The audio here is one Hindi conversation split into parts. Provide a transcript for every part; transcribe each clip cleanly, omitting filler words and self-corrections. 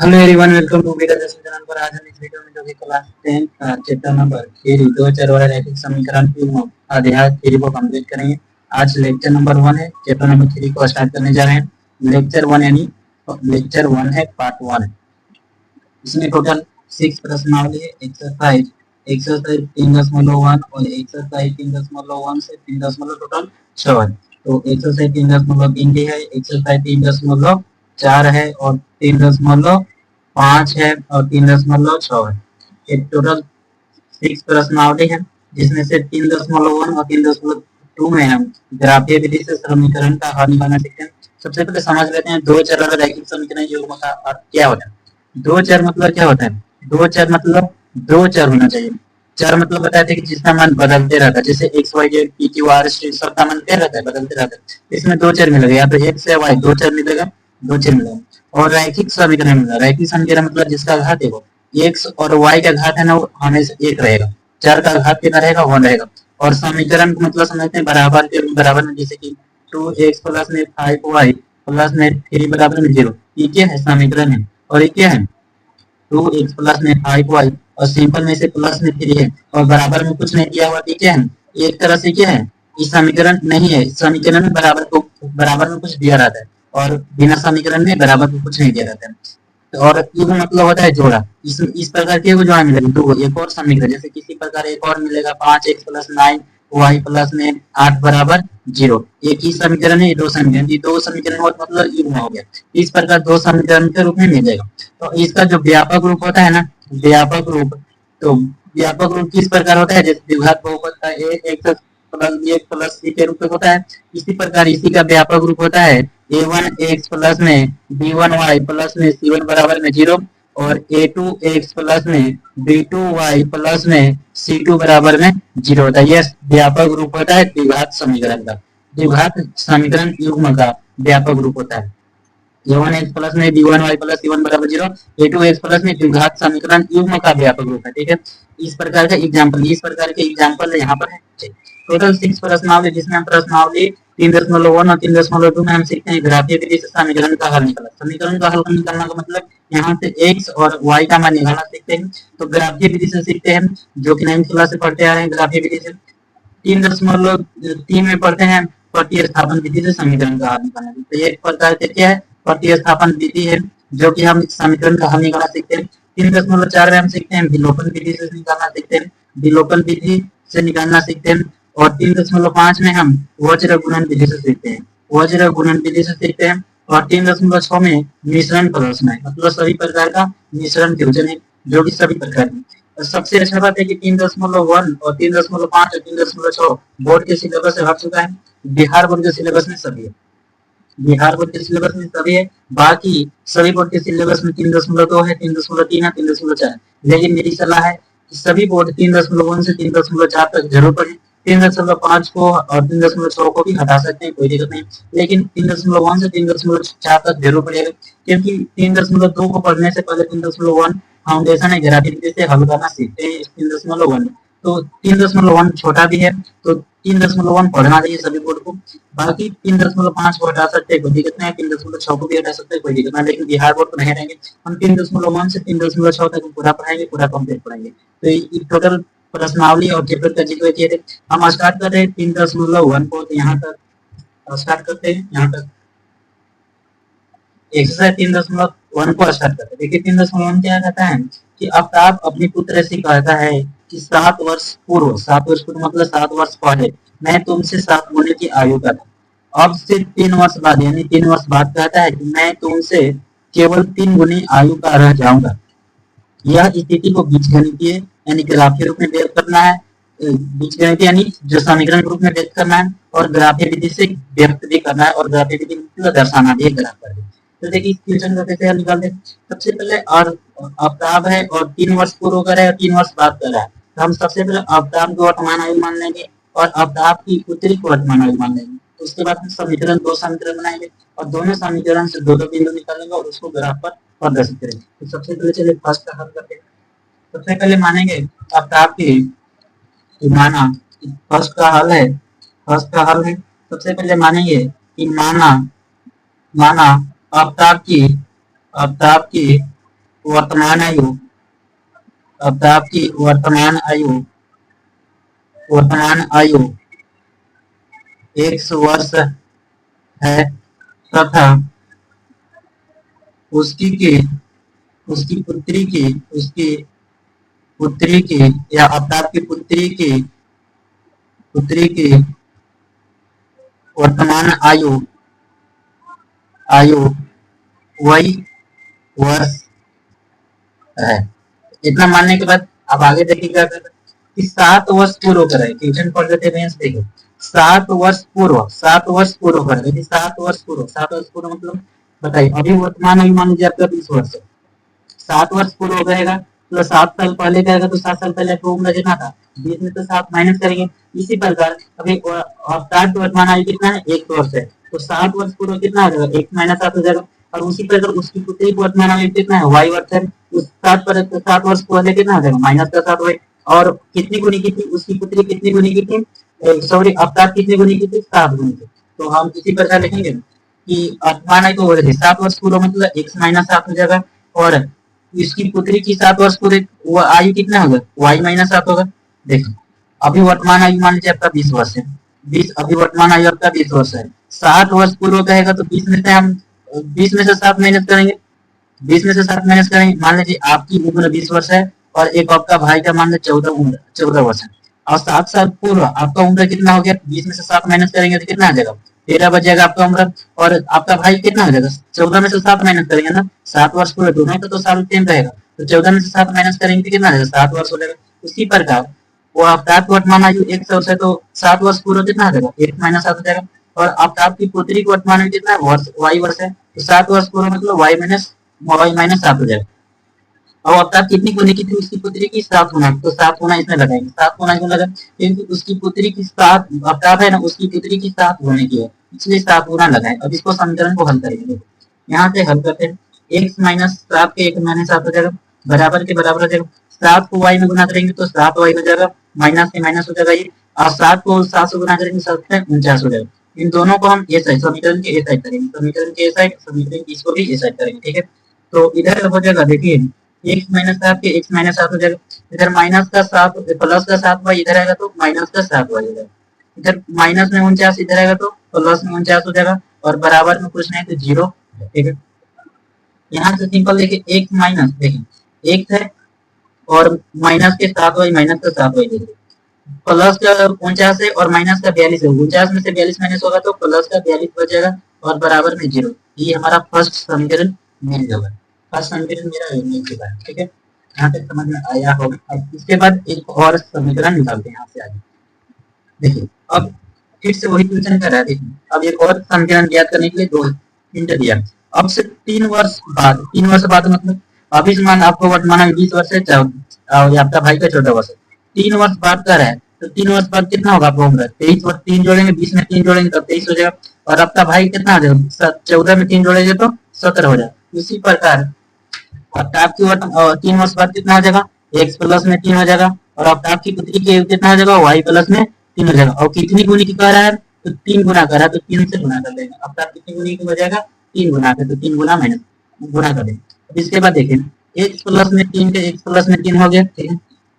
Hello everyone, welcome to video channel पर। आज हम इस वीडियो में जो कि क्लास 10 चैप्टर नंबर 3 दो चर वाले रैखिक समीकरण की अध्याय 3 को कंप्लीट करेंगे। आज लेक्चर नंबर 1 है। चैप्टर नंबर 3 को स्टार्ट करने जा रहे हैं। लेक्चर 1 यानी लेक्चर 1 है, पार्ट 1। इसमें टोटल 6 प्रश्नावली है। एक्सरसाइज एक्सरसाइज 3.1 और एक्सरसाइज 3.1 से 3. टोटल 6 है। तो एक्सरसाइज 3.3 की है, एक्सरसाइज 3.4 है और 3.5 है और 3.6 है। एक टोटल 6 प्रश्नावली है, जिसमें से 3.1 और 3.2 में हम ग्राफीय विधि से समीकरण का हल निकालना सीखते हैं। सबसे पहले समझ लेते हैं दो चर वाले रैखिक समीकरण युग्म का अर्थ क्या होता है। दो चर मतलब क्या होता है? दो चर मतलब दो चर होना चाहिए। चर मतलब बताए थे कि जिसका मान बदलते रहता है, जैसे X Y Z P Q R सबका मान क्या रहता है? बदलते रहता है। इसमें दो चर मिलेगा, या तो एक्स या वाई, दो चर मिलेगा, दो चर मिलेगा। और रैखिक समीकरण मिलेगा। रैखिक समीकरण मतलब जिसका घात है वो एक्स और वाई का घात है ना, वो हमेशा एक रहेगा। चर का घात कितना रहेगा? वन रहेगा। और समीकरण को मतलब समझते हैं बराबर के बराबर में, जैसे कि 2x प्लस में 5y प्लस में 3 बराबर में 0। ये क्या है? समीकरण है। और ये क्या है? 2x प्लस में 5y और सिंपल में से प्लस में 3 है और बराबर में कुछ नहीं दिया हुआ। ठीक है, एक तरह से क्या है, ये समीकरण नहीं है। समीकरण में बराबर में कुछ दिया रहता है और बिना समीकरण में बराबर में कुछ नहीं दिया रहता है। और युग्म मतलब होता है जोड़ा। इस प्रकार के जोड़ा मिलेगा दो। एक और समीकरण जैसे किसी प्रकार एक और मिलेगा 5x प्लस 9y प्लस में 8 बराबर 0। एक ही समीकरण है, दो समीकरण, ये दो समीकरण और मतलब युग्म हो गया। इस प्रकार दो समीकरण के रूप में मिलेगा। तो इसका जो व्यापक रूप होता है ना, व्यापक रूप, तो व्यापक रूप किस प्रकार होता है? जैसे द्विघात बहुपद का a x plus b x plus c के रूप में होता है, इसी प्रकार इसी का व्यापक रूप होता है a1x प्लस में b1y प्लस में c1 बराबर में 0 और a2x प्लस में b2y प्लस में c2 बराबर में 0 होता है। यह व्यापक रूप होता है द्विघात समीकरण का। द्विघात समीकरण युग्म का व्यापक रूप होता है। a1x प्लस में b1y प्लस c1 बराबर 0, a2x प्लस में द्विघात समीकरण युग्म का व्यापक रूप है। ठीक है, इस प्रकार के एग्जाम्पल यहाँ पर है। टोटल 6 प्रश्नावली, जिसमें हम प्रश्नावली 3.1 और 3.2 में हम सीखते हैं ग्राफीय विधि से समीकरण का हल निकालना। समीकरण का हल निकालना का मतलब यहाँ से x और y का मान निकालना सीखते हैं। तो ग्राफीय विधि से सीखते हैं, जो कि 9th क्लास से पढ़ते आ रहे हैं। ग्राफीय विधि से 3.3 में पढ़ते हैं प्रतिस्थापन विधि से समीकरण का हल निकालना। तो ये एक प्रकार से क्या है? प्रतिस्थापन विधि है, जो कि हम समीकरण का हल निकालना सीखते हैं। 3.4 में हम सीखते हैं विलोपन विधि से निकालना सीखते हैं, विलोपन विधि से निकालना सीखते हैं। और 3.5 में हम वज्र गुणन विधि से सीखते हैं, वज्र गुणन विधि से सीखते हैं। और 3.6 में मिश्रण प्रदर्शन है, मतलब सभी प्रकार का मिश्रण योजन है, जो कि सभी प्रकार की। और सबसे अच्छा बात है कि 3.1 और 3.5 और 3.6 बोर्ड के सिलेबस से हट चुका है। बिहार बोर्ड के सिलेबस में सभी है, बिहार बोर्ड के सिलेबस में सभी है। बाकी सभी बोर्ड के सिलेबस में 3.2 है, 3.3 है, 3.4। लेकिन मेरी सलाह है कि सभी बोर्ड 3.1 से 3.4 तक जरूर पढ़े। 3.5 को और 3.6 को भी हटा सकते हैं, कोई दिक्कत नहीं। लेकिन 3.1 से 3.4 तक जरूर पढ़ेगा, क्योंकि 3.2 को पढ़ने से पहले 3.1 फाउंडेशन है ग्राफिक से हल करना सीखते हैं। 3.1 तो 3.1 छोटा भी है, तो 3.1 पढ़ना चाहिए सभी बोर्ड को। बाकी 3.5 को हटा सकते हैं, कोई दिक्कत नहीं है। 3.6 को भी हटा सकते हैं, कोई दिक्कत नहीं। लेकिन बिहार बोर्ड को नहीं रहेंगे। हम 3.1 से 3.6 तक पूरा पढ़ाएंगे, पूरा कंप्लीट पढ़ाएंगे। तो टोटल प्रश्नावली और चैप्टर का जिक्र किए थे। हम स्टार्ट कर रहे हैं 3.1 को, तो यहाँ तक स्टार्ट करते हैं। यहाँ तक एक्सरसाइज 3.1 को स्टार्ट करते हैं। देखिए 3.1 क्या कहता है कि आफ्ताब अपनी पुत्र से कहता है कि 7 वर्ष पूर्व मतलब 7 वर्ष पहले मैं तुमसे 7 होने की आयु का था। अब से 3 वर्ष बाद यानी 3 वर्ष बाद कहता है कि मैं तुमसे केवल 3 गुनी आयु का रह जाऊंगा। यह स्थिति को बीजगणितीय यानी ग्राफीय रूप में व्यक्त करना है। बीजगणितीय यानी जो समीकरण के रूप में व्यक्त करना है, और ग्राफीय विधि से व्यक्त भी करना है, और ग्राफीय विधि मतलब दर्शाना भी है ग्राफ पर। तो देखिए इस क्वेश्चन को कैसे हल निकालते हैं। सबसे पहले और अवताब है और 3 वर्ष पूर्व कर रहा है और 3 वर्ष बाद कर रहा है, तो हम सबसे पहले अवताब को वर्तमान आयु मान लेंगे और अवताब की पुत्री को वर्तमान आयु मान लेंगे। उसके बाद हम समीकरण दो समीकरण बनाएंगे और दोनों समीकरण से दो बिंदु निकालेंगे और उसको ग्राफ पर प्रदर्शित करेंगे। तो सबसे पहले चलिए फर्स्ट का हल करते हैं। सबसे पहले मानेंगे अवताब की, माना फर्स्ट का हल है, फर्स्ट का हल है। सबसे पहले मानेंगे कि माना माना अवताब की वर्तमान आयु, अपताप की वर्तमान आयु 100 वर्ष है तथा उसकी की उसकी पुत्री की या अपताप की पुत्री की वर्तमान आयु आयु वही वर्ष है। इतना मानने के बाद अब आगे देखिएगा कि 7 वर्ष पूर्व कराए ट्यूशन पढ़ लेते हैं। देखो 7 वर्ष पूर्व कर देते। 7 वर्ष पूर्व मतलब बताइए, अभी वर्तमान अभी मान लीजिए आपका 20 वर्ष है, 7 वर्ष पूर्व हो जाएगा तो 7 साल पहले जाएगा तो 7 साल पहले आपको उम्र कितना था, 20 में तो 7 माइनस करेंगे। इसी प्रकार अभी अवतार वर्तमान आयु कितना है, 1 वर्ष है, तो 7 वर्ष पूर्व कितना हो जाएगा, 1 - 7 हो जाएगा। और उसी प्रकार उसकी पुत्री वर्तमान आयु कितना है, वाई वर्ष है, उस 7 वर्ष पहले कितना हो जाएगा, -7 और कितनी गुनी की थी उसकी पुत्री, कितनी गुनी की थी, सॉरी अवतार कितनी गुनी की थी, 7 गुनी की। तो हम इसी प्रकार लिखेंगे कि वर्तमान आयु हो रही 7 वर्ष पूर्व मतलब 1 - 7 हो जाएगा। और इसकी पुत्री की 7 वर्ष पूरे आयु कितना होगा, y - 7 होगा। देखो अभी वर्तमान आयु मान लीजिए आपका 20 वर्ष है, 20 अभी वर्तमान आयु आपका 20 वर्ष है, 7 वर्ष पूर्व कहेगा तो 20 में से हम 20 में से 7 माइनस करेंगे, 20 में से 7 माइनस करेंगे। मान लीजिए आपकी उम्र 20 वर्ष है और एक आपका भाई का मान लीजिए 14 वर्ष है, और 7 साल पूर्व आपका उम्र कितना हो गया, 20 में से 7 माइनस करेंगे तो कितना आ जाएगा, 13 बच जाएगा आपका उम्र। और आपका भाई कितना हो जाएगा, 14 में से 7 माइनस करेंगे ना, 7 वर्ष पूरे दोनों का तो साल सेम रहेगा, तो 14 में से 7 माइनस करेंगे तो कितना आ जाएगा, 7 वर्ष हो जाएगा। उसी प्रकार वो अवतार वर्तमान आयु 100 है तो 7 वर्ष पूर्व कितना आ जाएगा, 1 - 7 हो जाएगा। और अब आपकी पुत्री की वर्तमान आयु कितना है, वर्ष y वर्ष है, तो 7 वर्ष पूर्व मतलब y - 7 हो जाएगा। और अवतार कितनी गुनी की थी उसकी पुत्री की, 7 गुना, तो 7 गुना इसमें लगाएंगे, 7 गुना क्यों लगा, क्योंकि उसकी पुत्री की 7 अवतार है ना, उसकी पुत्री की 7 गुने की है, इसलिए 7 गुना लगाए। अब इसको समीकरण को हल करेंगे, यहाँ से हल करते हैं, x - 7 के 1 - 7 हो जाएगा, बराबर के बराबर हो जाएगा, 7 को y में गुना करेंगे तो 7y हो जाएगा, माइनस से माइनस हो जाएगा ये, और 7 को 7 से गुना करेंगे 7 से 49 हो जाएगा। इन दोनों को हम ए साइड समीकरण के ए साइड करेंगे, समीकरण के ए साइड, समीकरण की इसको भी ए साइड करेंगे, ठीक है। तो इधर हो जाएगा, देखिए x - 7 के x - 7 हो जाएगा, इधर माइनस का 7 प्लस का 7y इधर आएगा तो माइनस का 7y हो जाएगा, इधर माइनस में 49 इधर आएगा तो प्लस में 49 हो जाएगा, और बराबर में कुछ नहीं तो 0, ठीक है। यहाँ से सिंपल देखिए x माइनस, देखिए x है और माइनस के 7y, माइनस का 7y देखिए, प्लस का 49 है और माइनस का 42 है, 49 में से 42 माइनस होगा तो प्लस का 42 बचेगा और बराबर में 0। ये हमारा फर्स्ट समीकरण मिल जाएगा, फर्स्ट समीकरण मेरा मिल चुका है, ठीक है। यहाँ तक समझ में आया होगा। अब इसके बाद एक और समीकरण निकालते हैं यहाँ से आगे, देखिए अब फिर से वही क्वेश्चन कर रहा है। देखिए अब एक और समीकरण ज्ञात करने के लिए 2 हिंट दिया। अब से 3 वर्ष बाद मतलब अभी से मान आपको वर्तमान 20 वर्ष है और आपका भाई का 14 वर्ष है, 3 वर्ष बाद का है तो 3 वर्ष बाद कितना होगा आपका उम्र, 23 वर्ष, 3 जोड़ेंगे 20 में 3 जोड़ेंगे तब 23 हो जाएगा, और आपका भाई कितना आ जाएगा, 14 में 3 जोड़ेंगे तो 17 हो जाएगा। इसी प्रकार आपकी 3 वर्ष बाद कितना हो जाएगा, x प्लस में 3 हो जाएगा, और आपकी पुत्री की कितना हो जाएगा, y प्लस में 3 हो जाएगा। और कितनी गुनी की कह रहा है, तो 3 गुना कर रहा है तो 3 से गुना कर देंगे, अब कितनी गुनी की हो जाएगा, 3 गुना कर, तो 3 गुना माइनस गुना कर देंगे। इसके बाद देखिए x प्लस में 3 के x प्लस में 3 हो गया, ठीक है,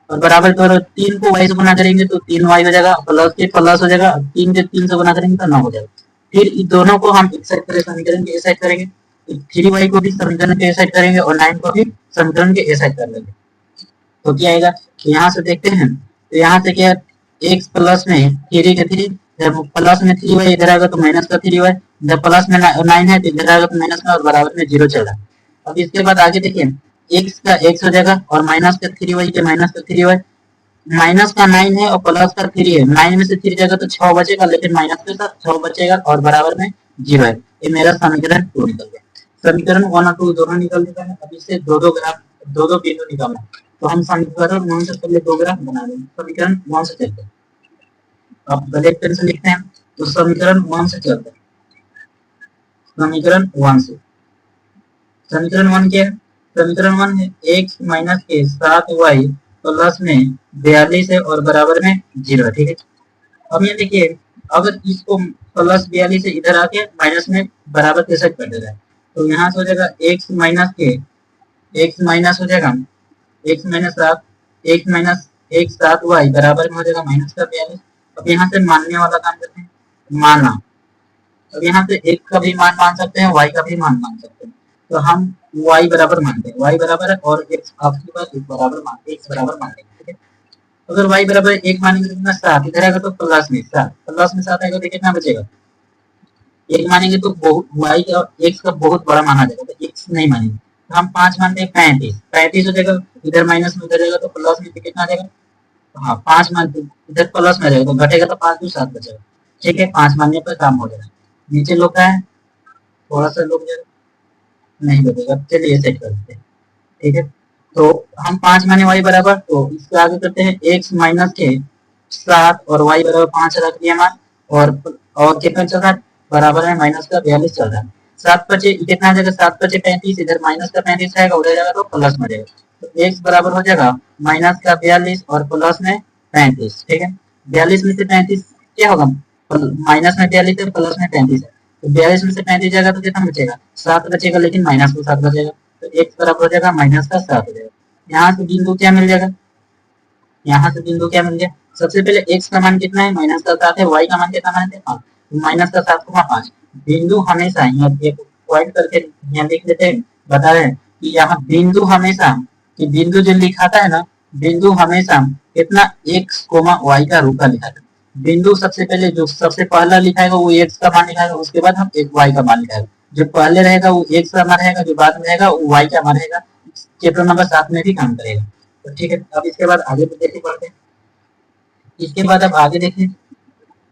और बराबर करो 3 को y से गुना करेंगे तो 3y हो जाएगा, प्लस के प्लस हो जाएगा, 3 के 3 से गुना करेंगे तो 9 हो जाएगा। फिर इन दोनों को हम एक साइड करें, समीकरण के एक साइड करेंगे, 3y को भी समीकरण के ए साइड करेंगे और 9 को भी समीकरण के ए साइड कर लेंगे, तो क्या आएगा, यहाँ से देखते हैं, तो यहाँ से क्या x प्लस में 3 के 3, जब प्लस में 3y इधर आएगा तो माइनस का 3y, जब प्लस में 9 है तो इधर आएगा तो माइनस का, और बराबर में 0 चल रहा है। अब इसके बाद आगे देखिए x का x हो जाएगा और माइनस का 3y के माइनस का 3y, माइनस का 9 है और प्लस का 3 है, 9 में से 3 जाएगा तो 6 बचेगा, लेकिन माइनस के साथ 6 बचेगा और बराबर में 0 है। ये मेरा समीकरण 2 निकल गया। समीकरण 1 और 2 दोनों निकल चुका है। अब इससे दो दो बिंदु निकालना है, तो हम समीकरण 1 से पहले 2 ग्राफ बना लेंगे। समीकरण 1 से चलते हैं, अब ब्लैक पेन से लिखते हैं, तो समीकरण 1 से चलते हैं, समीकरण 1 से, समीकरण 1 क्या है, समीकरण 1 है x माइनस के 7y प्लस में 42 है और बराबर में 0 है, ठीक है। अब ये देखिए अगर इसको प्लस 42 से इधर आके माइनस में बराबर के साथ कर देगा, तो यहाँ से हो जाएगा x माइनस के एक्स माइनस हो जाएगा x minus 7, x minus 1 7 y बराबर में हो जाएगा माइनस का 42। अब यहाँ से मानने वाला काम करते हैं, माना। अब यहाँ से x का भी मान मान सकते हैं, y का भी मान मान सकते हैं। तो हम y बराबर मानते हैं, y बराबर है और x आपके पास x बराबर मान, x बराबर मान लेंगे, ठीक है। अगर y बराबर 1 मानेंगे तो कितना 7, इधर आएगा तो प्लस में 7, प्लस में 7 आएगा तो कितना बचेगा, 1 मानेंगे तो बहुत y का x का बहुत बड़ा माना जाएगा, तो x नहीं मानेंगे। तो हम 5 मानते हैं, 35 35 हो जाएगा, इधर माइनस में उधर जाएगा तो प्लस में कितना आ जाएगा, हाँ 5 मानते इधर प्लस में आ जाएगा तो घटेगा तो 5 2 7 बचेगा, ठीक है। 5 मानने पर काम हो जाएगा। नीचे लोग का है, थोड़ा सा लोग नहीं बचेगा, चलिए सेट कर देते हैं, ठीक है। तो हम 5 माने y बराबर, तो इसके आगे करते हैं x माइनस के 7 और y बराबर 5 रख दिया मान, और कितना चल रहा है, बराबर है माइनस का 42 चल रहा है। 7 बचे कितना आ जाएगा, 7 बचे 35, इधर माइनस का 35 आएगा, उधर जाएगा तो प्लस में जाएगा, तो x बराबर हो जाएगा माइनस का 42 और प्लस में 35, ठीक है। 42 में से 35 क्या होगा, माइनस में 42 है प्लस में 35 है, तो 42 में से 35 जाएगा तो कितना बचेगा, 7 बचेगा, लेकिन माइनस का 7 बचेगा, तो x बराबर हो जाएगा माइनस का 7 हो जाएगा। यहाँ से बिंदु क्या मिल जाएगा, यहाँ से बिंदु क्या मिल गया, सबसे पहले x का मान कितना है, माइनस का 7 है, y का मान कितना है 5, माइनस का 7,5। बिंदु हमेशा यहाँ एक पॉइंट करके यहाँ लिख देते हैं, बता रहे हैं कि यहाँ बिंदु हमेशा, कि बिंदु जो लिखाता है ना, बिंदु हमेशा कितना x, y का रूपा लिखाता है। बिंदु सबसे पहले जो सबसे पहला लिखाएगा वो x का मान लिखाएगा, उसके बाद हम एक y का मान लिखाएगा, जो पहले रहेगा वो x का मान रहेगा, जो बाद में रहेगा वो y का मान रहेगा। चैप्टर नंबर 7 में भी काम करेगा, तो ठीक है। अब इसके बाद आगे देखे पढ़ते हैं, इसके बाद अब आगे देखें।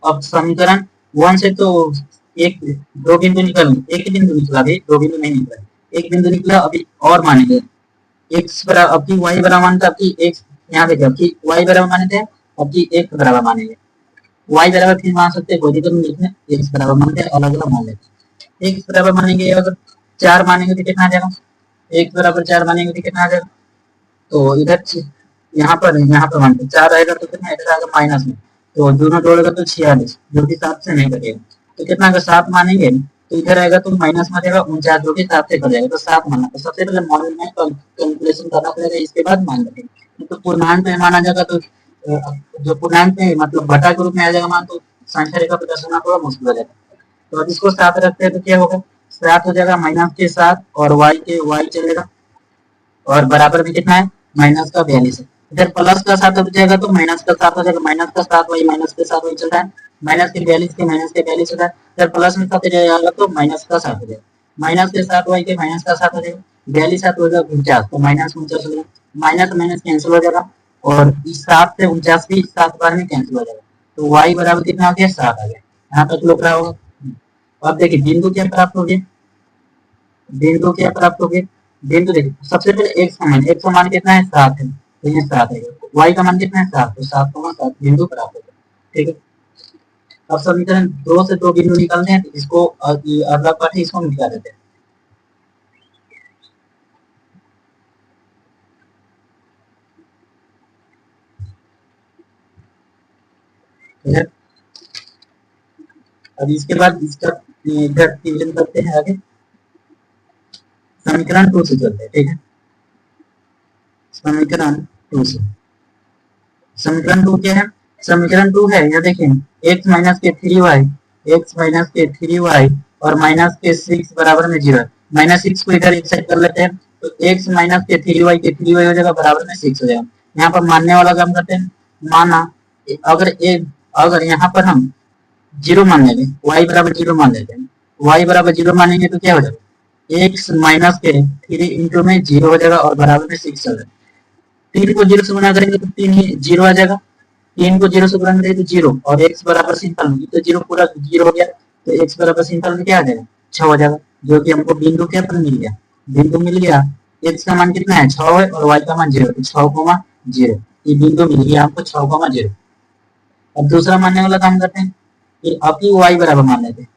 अब समीकरण 1 से तो एक दो बिंदु निकल, एक बिंदु निकला, अभी दो बिंदु नहीं निकला, एक बिंदु निकला, अभी और मानेंगे x बराबर, अब की y बराबर मानते, अब की x यहाँ देखिए, अब की y बराबर मानते हैं, अब की x बराबर मानेंगे, y बराबर फिर मान सकते हैं, कोई दिक्कत नहीं, लिखने x बराबर मानते हैं, अलग अलग मान लेते हैं। x बराबर मानेंगे, अगर 4 मानेंगे तो कितना आ जाएगा, x बराबर 4 मानेंगे तो कितना आ जाएगा, तो इधर यहाँ पर मानते 4 रहेगा तो कितना इधर आएगा माइनस में, तो दोनों जोड़ेगा तो 46, जो कि 7 से नहीं कटेगा, तो कितना अगर 7 मानेंगे तो इधर आएगा तो माइनस में जाएगा 49, जो कि 7 से कट जाएगा, तो 7 मानना, तो सबसे पहले मॉडल में कैलकुलेशन करना पड़ेगा, इसके बाद मान लेंगे। तो पूर्णांक में माना जाएगा तो जो पूर्णांक में मतलब घटा के रूप में आ जाएगा मान, तो संख्या रेखा पर दर्शाना थोड़ा मुश्किल हो जाएगा। तो अब इसको 7 रखते हैं तो क्या होगा, 7 हो जाएगा माइनस के 7 और y चलेगा, और बराबर में कितना है माइनस का 42 है, इधर प्लस का 7 हो जाएगा तो माइनस का 7 हो जाएगा, माइनस का 7 वही माइनस के 7 वही चल रहा है, माइनस के 42 के माइनस के 42 होता है, इधर प्लस में 7 जाएगा तो माइनस का 7 हो जाएगा, माइनस के 7 वही के माइनस का 7 हो जाएगा, 42 7 हो जाएगा 49, तो माइनस 49 हो जाएगा, माइनस माइनस कैंसिल हो जाएगा, और इस 7 से 49 भी 7 बार में कैंसिल हो जाएगा, तो y बराबर कितना हो गया 7 आ गया। यहाँ तक लोग रहा होगा। अब देखिए बिंदु क्या प्राप्त हो गया, बिंदु क्या प्राप्त हो गया, बिंदु देखिए सबसे पहले x का मान कितना है 7 है, तो ये 7 है, y का मान कितना है 7, तो 7,7 बिंदु प्राप्त हो गया, ठीक है। अब समीकरण 2 से 2 बिंदु निकालते हैं, तो इसको अगला पार्ट है इसको मिटा देते हैं, ठीक है। अब इसके बाद इसका इधर डिवीजन करते हैं आगे, समीकरण 2 से चलते हैं, ठीक है। समीकरण 2 से, समीकरण 2 क्या है, समीकरण 2 है यहाँ देखिए x माइनस के 3y, x माइनस के 3y और माइनस के 6 बराबर में 0 है, माइनस 6 को इधर एक साइड कर लेते हैं, तो x माइनस के 3y के 3y हो जाएगा बराबर में 6 हो जाएगा। यहाँ पर मानने वाला काम करते हैं, माना अगर यहाँ पर हम 0 मान लेंगे, y बराबर 0 मान लेते हैं, y बराबर 0 मानेंगे तो क्या हो जाएगा, x माइनस के 3 इंटू में 0 हो जाएगा और बराबर में 6 हो जाएगा। 3 को 0 से गुणा करेंगे तो 3 ही 0 आ जाएगा, 3 को 0 से गुणा करेंगे तो 0, और x बराबर सिंपल में तो 0 पूरा 0 हो गया, तो x बराबर सिंपल में क्या आ जाएगा 6 हो जाएगा, जो कि हमको बिंदु क्या पर मिल गया, बिंदु मिल गया, x का मान कितना है 6 है और y का मान 0, तो 6,0, ये बिंदु मिल गया हमको 6,0। अब दूसरा मानने वाला काम करते हैं, कि अब की y बराबर मान लेते हैं,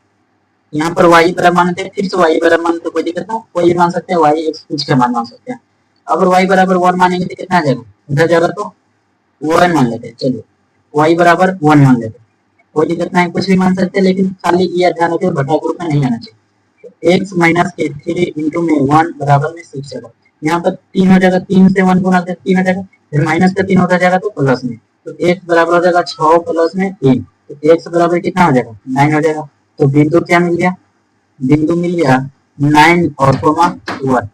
यहाँ पर y बराबर मानते हैं, फिर से y बराबर मानते कोई दिक्कत ना, कोई मान सकते हैं y x कुछ का मान सकते हैं। अगर y बराबर 1 मानेंगे तो कितना आ जाएगा, इधर जाएगा तो 1 मान लेते हैं, चलिए y बराबर 1 मान लेते हैं, कोई दिक्कत नहीं, कुछ भी मान सकते हैं, लेकिन खाली ये ध्यान रखिए घटाकर रूप में नहीं आना चाहिए। x माइनस के 3 इंटू में 1 बराबर में 6 होगा, यहाँ पर 3 हो जाएगा, 3 से 1 गुना से 3 हो जाएगा, फिर माइनस का 3 होता जाएगा तो प्लस में, तो x बराबर हो जाएगा 6 प्लस में 3, तो x बराबर कितना हो जाएगा 9 हो जाएगा। तो बिंदु क्या मिल गया, बिंदु मिल गया 9 और 1।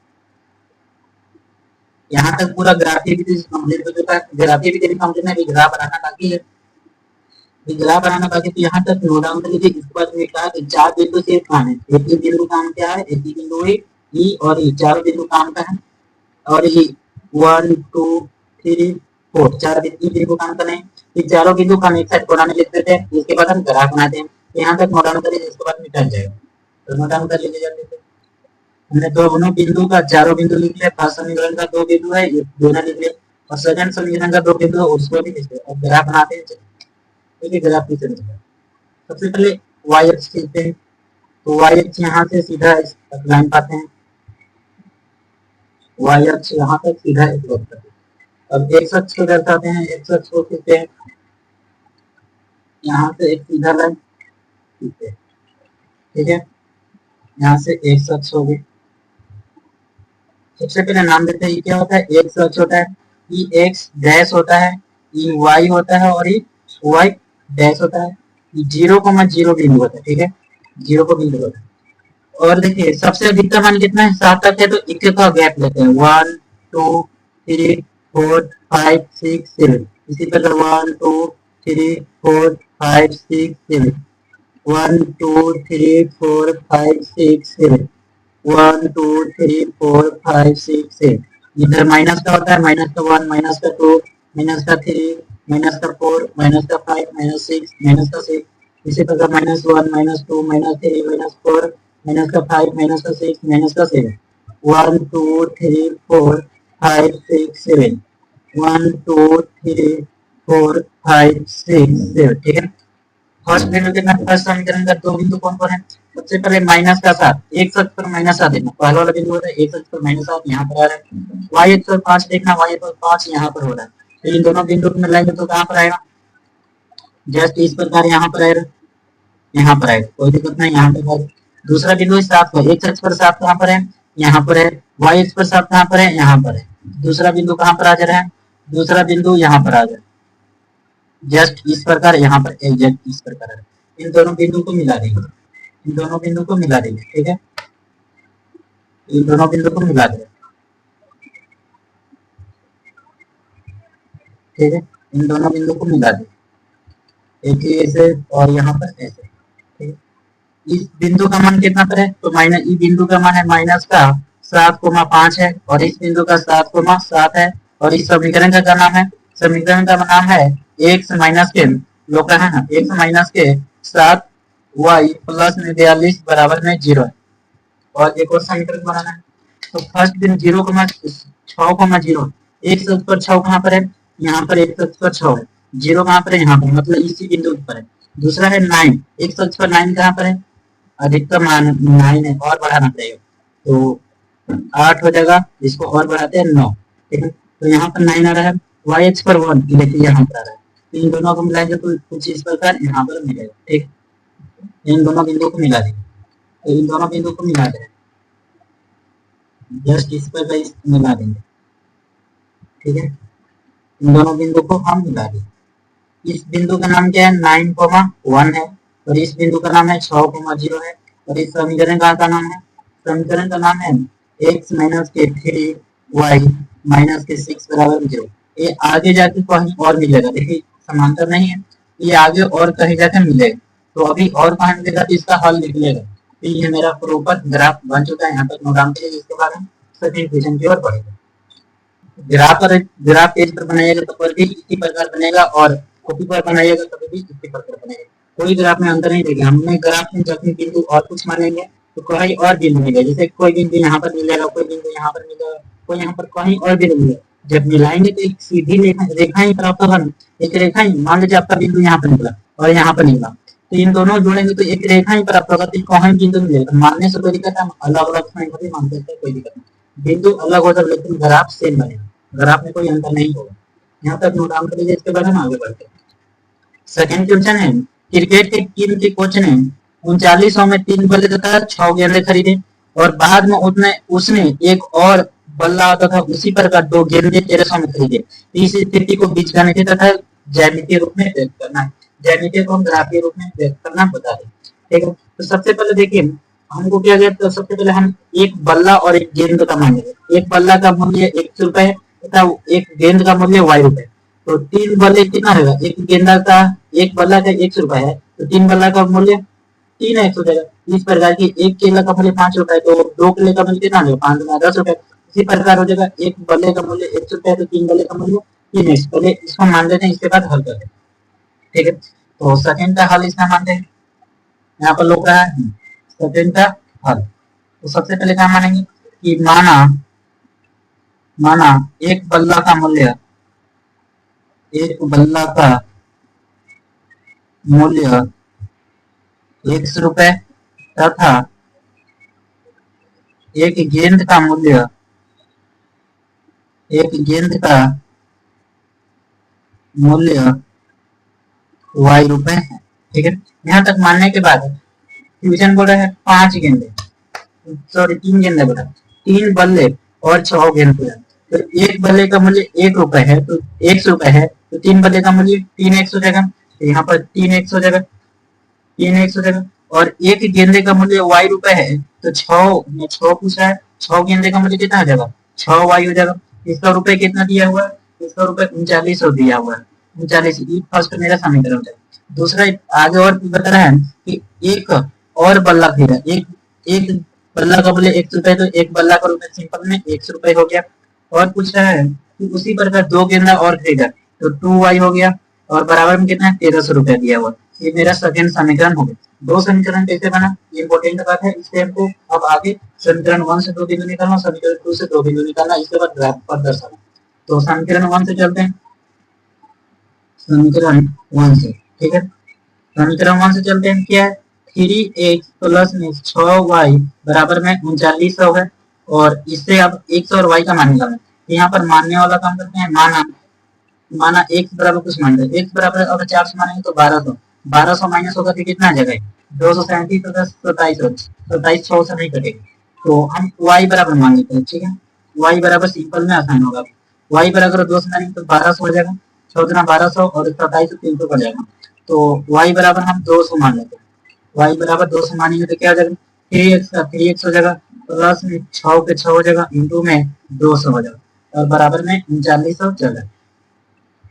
यहाँ तक पूरा ग्राफी भी कंप्लीट हो चुका है। ग्राफी भी कंप्लीट है, ग्राफ बनाना बाकी है, ग्राफ बनाना बाकी। तो यहाँ तक नोट डाउन कर लीजिए। इसके बाद में कहा कि 4 बिंदु से काम है, एक ही बिंदु काम क्या है, एक ही बिंदु है ई और ई, चारों बिंदु काम का है। और ये 1 2 3 4 चार बिंदु काम करने हैं, ये चारों बिंदु का एक साइड कोना में लिख देते हैं। इसके बाद हम ग्राफ बनाते हैं। यहाँ तक नोट डाउन करिए, इसके बाद मिटा जाएगा, तो नोट डाउन कर लीजिए जल्दी से। हमने दोनों बिंदु का चारों बिंदु लिख लिया, फर्स्ट समीकरण का 2 बिंदु है, ये दोनों लिख लिया, और सेकंड समीकरण का 2 बिंदु है, उसको भी लिख लिया। अब ग्राफ बनाते हैं, देखिए ग्राफ कैसे बनता है। सबसे पहले y अक्ष खींचते हैं, तो y अक्ष यहाँ से सीधा इस लाइन पाते हैं, y अक्ष यहाँ तक सीधा एक लोग करते हैं। अब x अक्ष को दर्शाते हैं, x अक्ष को खींचते हैं, यहाँ से एक सीधा लाइन खींचते हैं, ठीक है, यहाँ से x अक्ष हो गई। सबसे पहले नाम देते हैं, ये क्या होता है, x अक्ष होता है, ई x डैश होता है, ई y होता है, और ई y डैश होता है, 0,0 बिंदु होता है, ठीक है, 0 को बिंदु होता है। और देखिए सबसे अधिक का मान कितना है, 7 तक है, तो एक का गैप लेते हैं, 1 2 3 4 5 6 7, इसी प्रकार 1 2 3 4 5 6 7, 1 2 3 4 5 6 7, 1 2 3 4 5 6 7। इधर माइनस का होता है, माइनस का 1 माइनस का 2 माइनस का 3 माइनस का 4 माइनस का 5 माइनस 6 माइनस का 6, इसी प्रकार -1 -2 -3 -4 माइनस का 5 माइनस का 6 माइनस का 7, 1 2 3 4 5 6 7, 1 2 3 4 5 6 7, ठीक है। फर्स्ट बिंदु कितना, फर्स्ट समीकरण का 2 बिंदु कौन कौन है, सबसे पहले माइनस का 7, एक अक्ष पर -7 देखना, पहला वाला बिंदु होता है, एक अक्ष पर -7 यहाँ पर आ रहा है। y अक्ष पर 5 देखना, y अक्ष पर 5 यहाँ पर हो रहा है, तो इन दोनों बिंदु को मिलाएंगे तो कहाँ पर आएगा, जस्ट इस प्रकार यहाँ पर आएगा, यहाँ पर आएगा, कोई दिक्कत नहीं, यहाँ पर। दूसरा बिंदु 7 पर, एक अक्ष पर 7 कहाँ पर है, यहाँ पर है, y अक्ष पर 7 कहाँ पर है, यहाँ पर है। दूसरा बिंदु कहाँ पर आ जा रहा है, दूसरा बिंदु यहाँ पर आ जाए, जस्ट इस प्रकार यहाँ पर एग्जैक्ट इस प्रकार है। इन दोनों बिंदु को मिला देंगे, इन दोनों बिंदु को मिला देंगे, ठीक है, इन दोनों बिंदु को मिला देंगे, ठीक है, इन दोनों बिंदु को मिला देंगे, एक ही ऐसे और यहाँ पर ऐसे, ठीक है। इस बिंदु का मान कितना पर है, तो माइनस, इस बिंदु का मान है माइनस का 7,5 है, और इस बिंदु का 7,7 है, और इस समीकरण का क्या नाम है, समीकरण का नाम है x माइनस के लोग है ना, x माइनस के 7 y प्लस में 42 बराबर में 0 है। और एक और समीकरण बनाना है, तो फर्स्ट बिंदु 0,6,0, एक अक्ष पर 6 कहाँ पर है, यहाँ पर एक अक्ष पर 6 है, 0 कहाँ पर है, यहाँ पर, मतलब इसी बिंदु पर है। दूसरा है 9, एक अक्ष पर 9 कहाँ पर है, अधिकतम मान 9 है, और बढ़ाना पड़ेगा, तो 8 हो जाएगा, इसको और बढ़ाते हैं 9, ठीक है, तो यहाँ पर 9 आ रहा है, y अक्ष पर 1 देखिए यहाँ पर आ रहा है, तो इन दोनों को मिलाएंगे तो कुछ इस प्रकार यहाँ पर मिलेगा, ठीक, इन दोनों बिंदु को मिला देंगे, तो इन दोनों बिंदु को मिला देंगे, जस्ट इस पर मिला देंगे, ठीक है, इन दोनों बिंदु को हम मिला देंगे। इस बिंदु का नाम क्या है, 9,1 है, और इस बिंदु का नाम है 6,0 है, और इस समीकरण का नाम है, समीकरण का नाम है x माइनस के 3 y माइनस के 6 बराबर 0। ये आगे जाके कहीं और मिलेगा, देखिए समांतर नहीं है, ये आगे और कहीं जाके मिलेगा, तो अभी और कहाँ मिलेगा, तो इसका हल निकलेगा। तो ये मेरा प्रॉपर ग्राफ बन चुका है, यहाँ तक नोट डाउन करिए, इसके बाद हम सेकंड क्वेश्चन की ओर बढ़ेंगे। ग्राफ पेज पर बनाइएगा तो पर भी इसी प्रकार बनेगा, और कॉपी पर बनाइएगा तो भी इसी प्रकार बनेगा, कोई ग्राफ में अंतर नहीं देगा। हमने ग्राफ में जब भी बिंदु और कुछ मानेंगे तो कोई और बिंदु मिलेगा, जैसे कोई बिंदु यहाँ पर मिलेगा, कोई बिंदु यहाँ पर मिलेगा, कोई यहाँ पर कहीं और बिंदु मिलेगा, जब मिलाएंगे तो एक सीधी रेखा ही प्राप्त होगा, एक रेखा ही, मान लीजिए आपका बिंदु यहाँ पर निकला और यहाँ पर निकला, तो इन दोनों जोड़ेंगे तो एक रेखा ही प्राप्त होगा, तो कहीं बिंदु मिलेगा, मानने से कोई दिक्कत है, अलग अलग संख्या मान सकते हैं, कोई दिक्कत नहीं, बिंदु अलग हो सकता लेकिन ग्राफ सेम बनेगा, ग्राफ में कोई अंतर नहीं होगा। यहाँ तक नोट डाउन कर लीजिए, इसके बाद हम आगे बढ़ते हैं। सेकंड क्वेश्चन है, क्रिकेट के टीम के कोच ने 39 में 3 बल्ले तथा 6 गेंदे खरीदे, और बाद में उसने एक और बल्ला होता था उसी प्रकार दो गेंदे 1300 में खरीदे। इस स्थिति को बीजगणितीय तथा ज्यामितीय रूप में व्यक्त करना है। ज्यामितीय को हम ग्राफीय रूप में व्यक्त करना बता रहे। ठीक है, तो सबसे पहले देखिए हमको क्या गया, तो सबसे पहले हम एक बल्ला और एक गेंद का मानेंगे। एक बल्ला का मूल्य 1 रुपए तथा एक गेंद का मूल्य y रुपए। तो 3 बल्ले कितना होगा, एक गेंदा का एक बल्ला का 100 रुपए है, तो 3 बल्ला का मूल्य 3x हो जाएगा। इस प्रकार की एक केला का मूल्य 5 रुपए, तो 2 केले का मूल्य कितना होगा, 5 गुना 10 रुपए। इसी प्रकार हो जाएगा, एक बल्ले का मूल्य 100 रुपए, तो 3 बल्ले का मूल्य 3x। पहले इसको मान लेते हैं, इसके बाद हल करते हैं। ठीक है, तो सेकंड का हल इसका मानते हैं, यहाँ पर लोग रहा है सेकंड का हल। तो सबसे पहले क्या मानेंगे कि माना एक बल्ला का मूल्य, एक बल्ला का मूल्य 100 रुपए तथा एक गेंद का मूल्य, एक गेंद का मूल्य y रुपए है। ठीक है, यहाँ तक मानने के बाद क्वेश्चन बोल रहा है 5 गेंदे, सॉरी 3 गेंदे बोला, 3 बल्ले और 6 गेंद। तो एक बल्ले का मूल्य 1 रुपए है, तो 100 रुपए है, तो 3 बल्ले का मूल्य 3x हो जाएगा। तो यहाँ पर 3x हो जाएगा, 3x हो जाएगा। और एक गेंदे का मूल्य y रुपए है, तो 6 पूछ रहा है, 6 गेंदे का मूल्य कितना हो जाएगा, 6y हो जाएगा। इसका रुपए कितना दिया हुआ है, इसका रुपए 3900 दिया हुआ है, 39। फर्स्ट मेरा समीकरण है। दूसरा आगे और बता रहा है कि एक और बल्ला खरीदा, एक बल्ला का मूल्य 100 रुपए, तो एक बल्ला का रुपए सिंपल में 100 रुपए हो गया। और पूछ रहा है कि उसी प्रकार 2 गेंदा और खरीदा, तो 2y हो गया, और बराबर में कितना है 1300 रुपया दिया हुआ। ये मेरा सेकंड समीकरण हो गया। 2 समीकरण कैसे बना, ये इंपॉर्टेंट बात है। इससे हमको अब आगे समीकरण 1 से 2 बिंदु निकालना, समीकरण 2 से 2 बिंदु निकालना, इसके बाद ग्राफ पर दर्शाना। तो समीकरण 1 से चलते हैं, समीकरण 1 से। ठीक है, समीकरण 1 से चलते हैं, क्या है 3x प्लस में 6y बराबर में 3900 है। और इससे अब x और y का मान निकालना है। यहाँ पर मानने वाला काम करते हैं, माना x बराबर कुछ मान लेते हैं, x बराबर अगर 4 से मानेंगे तो 1200, 1200 माइनस होगा तो कितना आ जाएगा 237, 27, 27 100 से नहीं कटेगा। तो हम y बराबर मान लेते हैं। ठीक है, y बराबर सिंपल में आसान होगा, y बराबर 2 से मानेंगे तो 1200 हो जाएगा, 6 गुना 1200 और 27 300 पड़ जाएगा। तो y बराबर हम 200 मान लेते हैं, y बराबर 200 मानेंगे तो क्या हो जाएगा 3x का 3x हो जाएगा, प्लस में 6 के 6 हो जाएगा, इंटू में 200 हो जाएगा, और बराबर में 3900 चल जाएगा।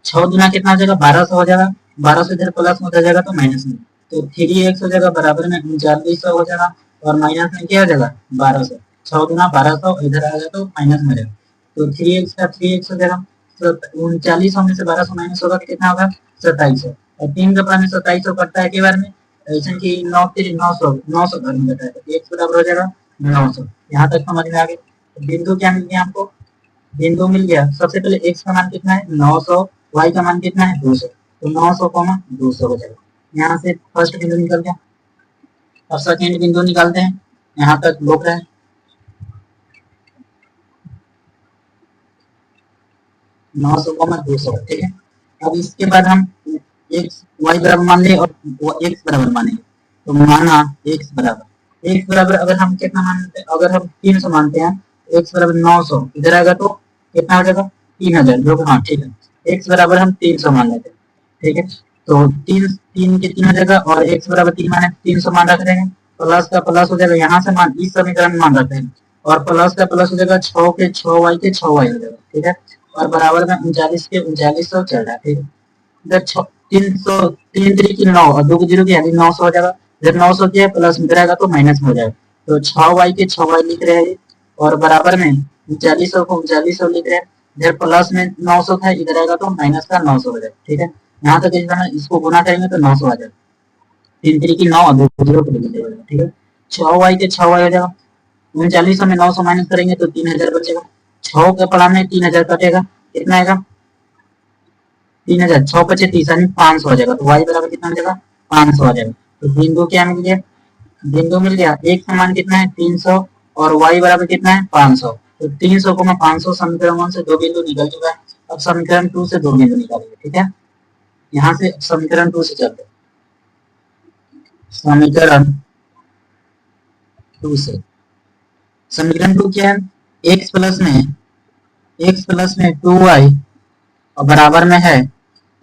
6 गुना कितना हो जाएगा 1200 हो जाएगा, 1200 इधर प्लस में उधर जाएगा तो माइनस में, तो 3x हो जाएगा बराबर में 3900 हो जाएगा, और माइनस में क्या हो जाएगा 1200, 6 गुना 1200 इधर आएगा तो माइनस में जाएगा, तो 3x का 3x हो जाएगा। तो 3900 में से 1200 माइनस होगा तो कितना होगा 2700, और 3 का पानी 2700 कटता है के बार में, ऐसा कि 9 3 900 900 घर में कटा है, तो x बराबर हो जाएगा 900। यहाँ तक समझ में आ गया। बिंदु क्या मिल गया हमको, बिंदु मिल गया। सबसे पहले x का मान कितना है 900, y का मान कितना है 200, तो 900 200 हो जाएगा। यहाँ से फर्स्ट बिंदु निकल गया। अब सेकेंड बिंदु निकालते हैं, यहाँ तक लोग रहे 900 200। ठीक है, अब इसके बाद हम x y बराबर मान ले और x बराबर मानेंगे। तो माना x बराबर अगर हम कितना मानते हैं, अगर हम 300 मानते हैं, x बराबर 900 इधर आएगा तो कितना हो जाएगा 3000, जो हाँ ठीक है, x बराबर हम 300 मान लेते हैं। ठीक है, तो 3 के 3 हो जाएगा, और x बराबर 3 माने 300 मान रख देंगे, प्लस का प्लस हो जाएगा, यहाँ से मान इस समीकरण में मान रखते हैं, और प्लस का प्लस हो जाएगा 6 के 6y के 6y हो जाएगा। ठीक है, और बराबर में 39 के 3900 चल रहा है। ठीक है, इधर 300 3 3 की 9 और 2 की 0 की यानी 900 हो जाएगा, इधर 900 के प्लस में रहेगा तो माइनस में हो जाएगा, तो 6y के 6y लिख रहे हैं, और बराबर में 3900 को 3900 लिख रहे हैं, इधर प्लस में 900 था, इधर आएगा तो माइनस का 900 हो जाएगा। ठीक है, यहाँ तक इसको गुना करेंगे तो 900 आ जाएगा, 3 3 की 9 और 2 की 0 को लिख देगा। ठीक है, 6y के 6y हो जाएगा, 3900 में 900 माइनस करेंगे तो 3000 बचेगा, 6 के पढ़ा में 3000 कटेगा, कितना आएगा 3000, 6 पचे 30 यानी 500 हो जाएगा, तो y बराबर कितना हो जाएगा 500 आ जाएगा। तो बिंदु क्या मिल गया, बिंदु मिल गया, एक का मान कितना है 300 और y बराबर कितना है 500, तो 300 को 500 समीकरण 1 से 2 बिंदु निकल चुका है। अब समीकरण 2 से 2 बिंदु निकालेंगे। ठीक है, यहाँ से समीकरण 2 से चलते हैं, समीकरण 2 से, समीकरण 2 क्या है, x प्लस में x प्लस में 2y और बराबर में है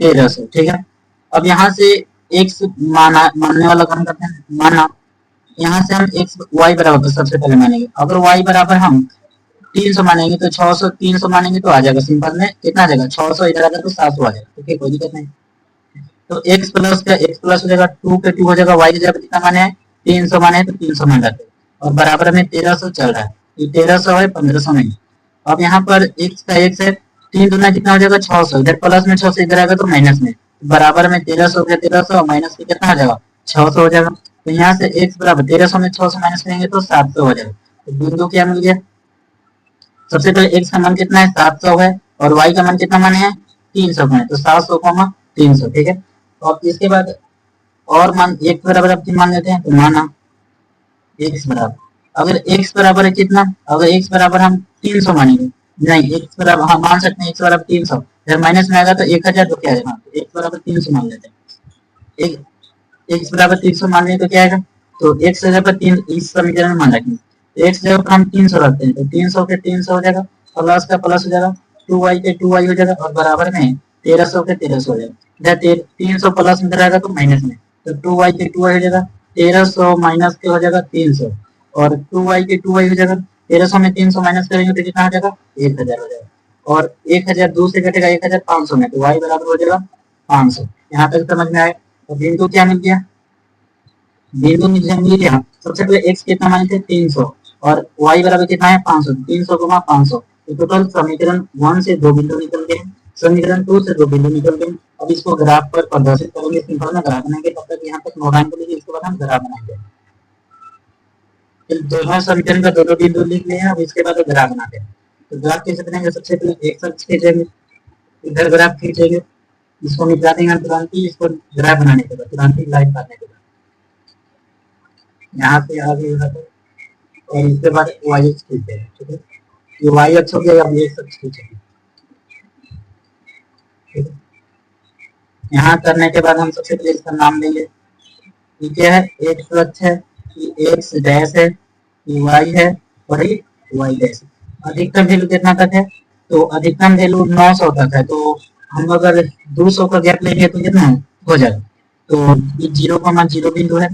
1300। ठीक है, अब यहाँ से x मानने वाला काम करते हैं। माना यहाँ से हम x y बराबर सबसे पहले मानेंगे। अगर y बराबर हम 300 मानेंगे तो 600, 300 मानेंगे तो आ जाएगा सिंपल में कितना आ जाएगा 600, इधर आकर तो 700 आ जाएगा। ठीक है, कोई दिक्कत नहीं। तो x प्लस का x प्लस हो जाएगा 2 के 2 हो जाएगा, y की जगह कितना माने हैं 300 माने हैं तो 300 मान जाते हैं और बराबर में 1300 चल रहा है। ये 1300 है, 1500 नहीं। अब यहाँ पर x का x है, 3 दूना कितना हो जाएगा 600, इधर प्लस में 600 इधर आएगा तो माइनस में, बराबर में 1300 के 1300 माइनस के कितना हो जाएगा 600 हो जाएगा। तो यहाँ से x बराबर 1300 में 600 माइनस करेंगे तो 700 हो जाएगा। तो बिंदु क्या मिल गया, सबसे पहले x का मान कितना है 700 है और y का मान कितना माने है 300 माने, तो 700 300। ठीक है, और इसके बाद और मान एक बराबर अब मान लेते हैं। तो माना x बराबर, अगर x बराबर है कितना, अगर x बराबर हम 300 मानेंगे, नहीं x बराबर हम मान सकते हैं x बराबर 300, जब माइनस में आएगा तो 1000 तो क्या आएगा, x बराबर 300 मान लेते हैं। x बराबर 300 मान लें तो क्या आएगा, तो x जगह पर 3 इस समीकरण में मान रखेंगे, x जगह पर हम 300 रखते हैं तो 300 के 300 हो जाएगा, प्लस का प्लस हो जाएगा, 2y के 2y हो जाएगा और बराबर में 1300 के 1300 हो जाएगा। इधर 300 प्लस में आएगा तो माइनस में, तो 2y के 2y हो जाएगा, 1300 माइनस के हो जाएगा 300 और 2y के 2y हो जाएगा, 1300 में 300 माइनस करेंगे तो कितना हो जाएगा 1000 हो जाएगा और 1000 2 से घटेगा 1500 में, तो y बराबर हो जाएगा 500। यहाँ तक समझ में आए। तो बिंदु क्या मिल गया, बिंदु मिल गया। सबसे पहले x कितना माने थे 300 और y बराबर कितना है 500, 300 गुना 500, तो टोटल समीकरण 1 से 2 बिंदु निकल गए, समीकरण 2 से 2 बिंदु निकल गए। अब इसको ग्राफ पर प्रदर्शित करेंगे, सिंपल में ग्राफ बनाएंगे, तब तक यहाँ तक नोट को लीजिए, इसके बाद हम ग्राफ बनाएंगे। दोनों समीकरण का दो बिंदु लिख लिए, अब इसके बाद ग्राफ बनाते हैं। तो ग्राफ कैसे बनाएंगे, सबसे पहले एक अक्ष खींचेंगे, इधर ग्राफ खींचेंगे, इसको मिटा देंगे तुरंत ही, इसको ग्राफ बनाने के बाद तुरंत ही लाइन काटने के बाद यहाँ से आगे और इसके बाद वाई एक्स खींचते हैं। ठीक है, ये वाई अक्ष हो गया, अब एक्स अक्ष खींचेंगे। ठीक है, यहाँ करने के बाद हम सबसे पहले इसका नाम देंगे, ये क्या है एक्स अक्ष है, ये एक्स डैश है, ये वाई है और ये वाई डैश। अधिकतम वैल्यू कितना तक है, तो अधिकतम वैल्यू 900 तक है, तो हम अगर 200 का गैप लेंगे तो कितना हो जाएगा, तो ये 0,0 बिंदु है,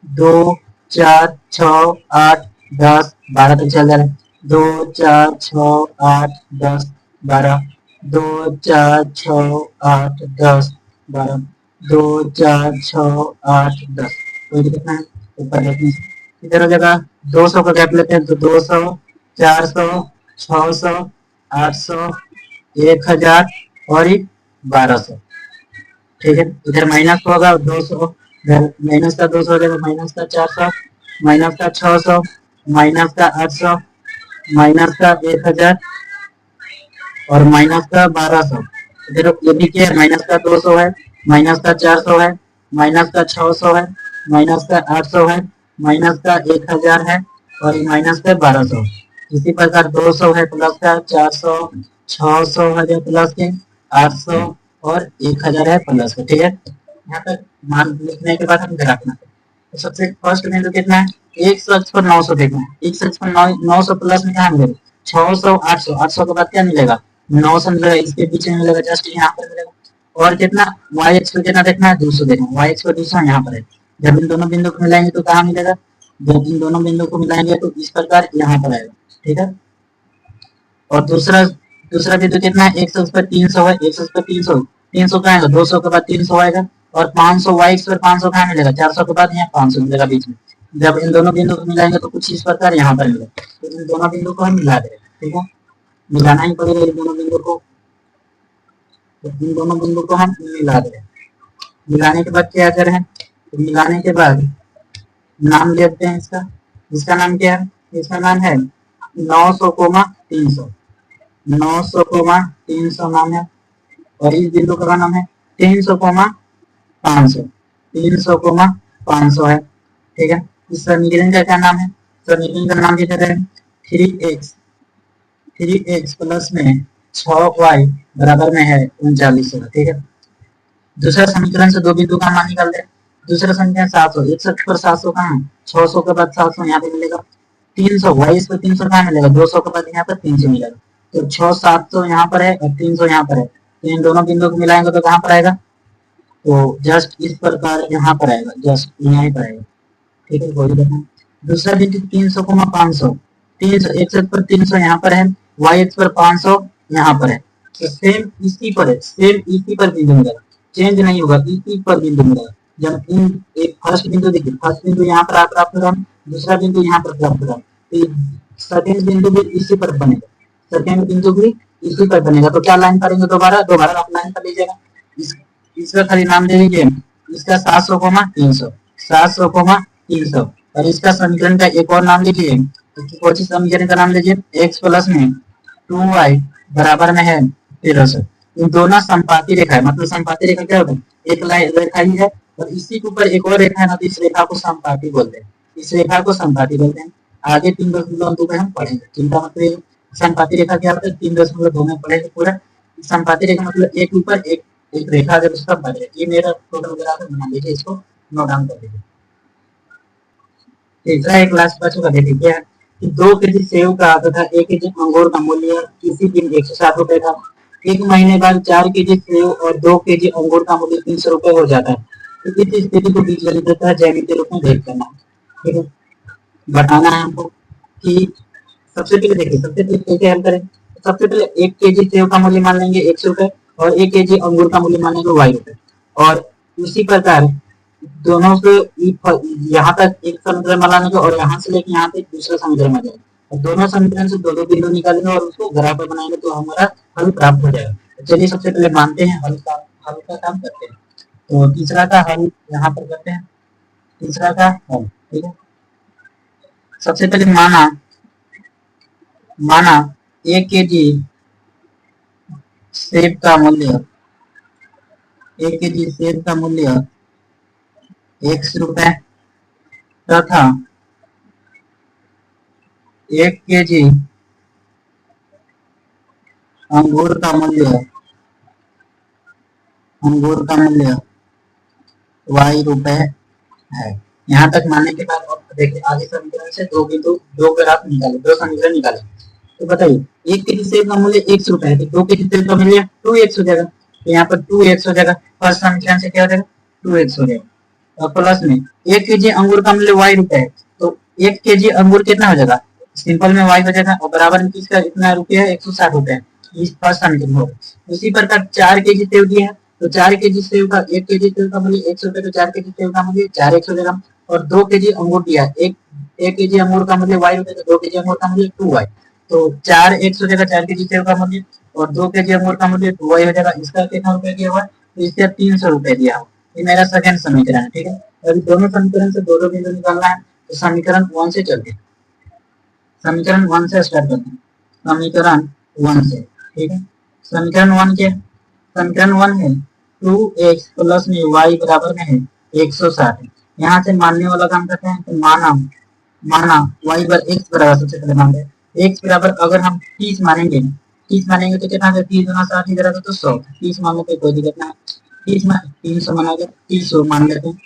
2 4 6 8 10 12 तक चल जा रहा है, 2 4 6 8 10 12, 2 4 6 8 10 12, 2 4 6 8 10, तो ये कितना है ऊपर देखने से इधर हो जाएगा। 200 का गैप लेते हैं तो 200 400 600 800 1000 और 1200। ठीक है, इधर माइनस होगा 200, माइनस का 200 हो जाएगा, माइनस का 400, माइनस का 600, माइनस का 800, माइनस का 1000 और माइनस का 1200। इधर ये भी क्या है, माइनस का 200 है, माइनस का 400 है, माइनस का 600 है, माइनस का 800 है, माइनस का 1000 है और माइनस का 1200। इसी प्रकार 200 है प्लस का 400, 600 है प्लस के 800 और 1000 है प्लस का। ठीक है, यहाँ तक मान लिखने के बाद हम ग्राफ बनाते हैं। तो सबसे फर्स्ट बिंदु कितना है, एक अक्ष पर 900 देखना है, एक अक्ष पर 900 प्लस में क्या मिलेगा 600 800, 800 के बाद क्या मिलेगा 900 मिलेगा, इसके पीछे मिलेगा जस्ट यहाँ पर मिलेगा। और कितना वाई एक्स पर कितना देखना है 200 देखना है, वाई एक्स पर 200 यहाँ पर है। जब इन दोनों बिंदु को मिलाएंगे तो कहाँ मिलेगा, जब इन दोनों बिंदु को मिलाएंगे तो इस प्रकार यहाँ पर आएगा। ठीक है, और दूसरा बिंदु कितना है, एक अक्ष पर 300 है, एक अक्ष पर 300, 300 कहाँ आएगा 200 के बाद 300 आएगा और 500 वाई एक्स पर 500 कहाँ मिलेगा 400 के बाद यहाँ 500 मिलेगा बीच में। जब इन दोनों बिंदु को मिलाएंगे तो कुछ इस प्रकार यहाँ पर मिलेगा, तो इन दोनों बिंदु को हम मिला देंगे। ठीक है, मिलाना ही पड़ेगा इन दोनों बिंदु को, तो इन दोनों बिंदु को हम मिला देंगे। मिलाने के बाद क्या करें, तो मिलाने के बाद नाम लेते हैं इसका, इसका नाम क्या है, इसका नाम है 900, 300, 900, 300 नाम है और इस बिंदु का नाम है 300, 500, 300, 500 है। ठीक है, इस समीकरण का क्या नाम है, समीकरण का नाम क्या है 3x प्लस में 6y बराबर में है 39। ठीक है, दूसरा समीकरण से दो बिंदु का मान निकाल दे। दूसरा समीकरण 700, एक अक्ष पर 700 कहाँ है 600 के बाद 700 यहाँ पे मिलेगा, 300 वाई इस पर 300 कहाँ मिलेगा 200 के बाद यहाँ पर 300 मिलेगा। तो 6 700 यहाँ पर है और 300 यहाँ पर है, तो इन दोनों बिंदुओं को मिलाएंगे तो कहाँ पर आएगा, तो जस्ट इस प्रकार यहाँ पर आएगा, जस्ट यहाँ पर आएगा। ठीक है, कोई दिक्कत नहीं। दूसरा बिंदु 300, 500, 300 x पर 300 यहाँ पर है, y एक्स पर 500 यहाँ पर है, तो सेम इसी पर है, सेम इसी पर बिंदु मिलेगा, चेंज नहीं होगा, इसी पर बिंदु मिलेगा। जब इन एक फर्स्ट बिंदु देखिए, फर्स्ट बिंदु यहाँ पर आप प्राप्त करा, दूसरा बिंदु यहाँ पर प्राप्त करा, तो सेकेंड बिंदु भी इसी पर बनेगा, सेकेंड बिंदु भी इसी पर बनेगा। तो क्या लाइन करेंगे, दोबारा दोबारा आप लाइन कर लीजिएगा, इसका खाली नाम दे दीजिए, इसका 700, 300 और इसका समीकरण का एक और नाम लीजिए, कौन सी समीकरण का नाम लीजिए, x प्लस में 2y बराबर में है 1300। इन दोनों संपाती रेखा है, मतलब संपाती रेखा क्या होता है, एक लाइन रेखा ही है और इसी के ऊपर एक और रेखा है ना, तो इस रेखा को संपाती बोलते हैं, इस रेखा को संपाती बोलते हैं। आगे 3.2 में हम पढ़ेंगे, चिंता मत करिए। संपाती रेखा क्या होता है, 3.2 में पढ़ेंगे पूरा। संपाती रेखा मतलब एक ऊपर एक एक रेखा अगर उसका बन है, ये मेरा टोटल ग्राफ बना लीजिए, इसको नोट डाउन कर लीजिए। तीसरा एक लास्ट बच्चों का देखिए क्या है कि 2 केजी सेव का तथा 1 केजी अंगूर का मूल्य किसी दिन 160 रुपए था, एक महीने बाद 4 केजी सेव और 2 केजी अंगूर का मूल्य 300 रुपए हो जाता है। तो इस स्थिति को बीजगणित तथा ज्यामितीय रूप में भेद करना, ठीक है, बताना है हमको कि सबसे पहले देखिए, सबसे पहले कैसे हल करें। सबसे पहले 1 केजी सेव का मूल्य मान लेंगे 100 रुपए और 1 केजी अंगूर का मूल्य मान लेंगे y रुपए, और उसी प्रकार दोनों से यहाँ तक एक समीकरण बनाने का और यहाँ से लेकर यहाँ तक दूसरा समीकरण आ जाएगा, और दोनों समीकरण से दो बिंदु निकालेंगे और उसको ग्राफ पर बनाएंगे तो हमारा हल प्राप्त हो जाएगा। तो चलिए सबसे पहले मानते हैं, हल का काम करते हैं। तो तीसरा का हल यहाँ पर करते हैं, तीसरा का हल, ठीक है। सबसे पहले माना 1 केजी सेब का मूल्य, 1 केजी सेब का मूल्य 100 रुपए तथा 1 केजी अंगूर का मूल्य y रुपए है। यहाँ तक मानने के बाद अब देखिए आगे समीकरण से दो ग्राफ निकाले, दो समीकरण निकाले। तो बताइए 1 केजी सेब का मूल्य 100 रुपए है, तो 2 केजी सेब का मूल्य 2x हो जाएगा, तो यहाँ पर 2x हो जाएगा, फर्स्ट समीकरण से क्या हो जाएगा 2x हो जाएगा, और प्लस में 1 केजी अंगूर का मूल्य y रुपए है, तो 1 केजी अंगूर कितना हो जाएगा, सिंपल में y हो जाएगा, और बराबर में किसका इतना रुपया है 160 रुपए, इस फर्स्ट समीकरण होगा। उसी प्रकार 4 केजी सेब दिया है, तो 4 केजी सेब का 1 केजी सेब का मूल्य 100 रुपए, तो 4 केजी सेब का मूल्य 4x हो जाएगा, और 2 केजी अंगूर दिया है, एक केजी अंगूर का मूल्य y रुपए, तो 2 केजी अंगूर का मूल्य 2y, तो 4x हो जाएगा 4 केजी सेब का मूल्य, और 2 केजी अंगूर का मूल्य 2y हो जाएगा। इसका कितना रुपए दिया हुआ है, तो इसका 300 रुपए दिया हुआ, ये मेरा सेकंड समीकरण है, ठीक है। अभी दोनों समीकरण से दो बिंदु निकालना है, तो समीकरण 1 से चलते हैं, समीकरण 1 से स्टार्ट करते हैं, समीकरण 1 से, ठीक है। समीकरण 1 क्या है, समीकरण 1 है 2x प्लस में y बराबर में है 160। यहाँ से मानने वाला काम करते हैं, तो माना y पर x बराबर, सबसे पहले मानते हैं x बराबर, अगर हम 30 मानेंगे तो कितना है, 30 गुना 60 इधर आएगा तो 100, 30 मान लेते कोई दिक्कत नहीं, 300 मानेंगे, 300 मान लेते हैं,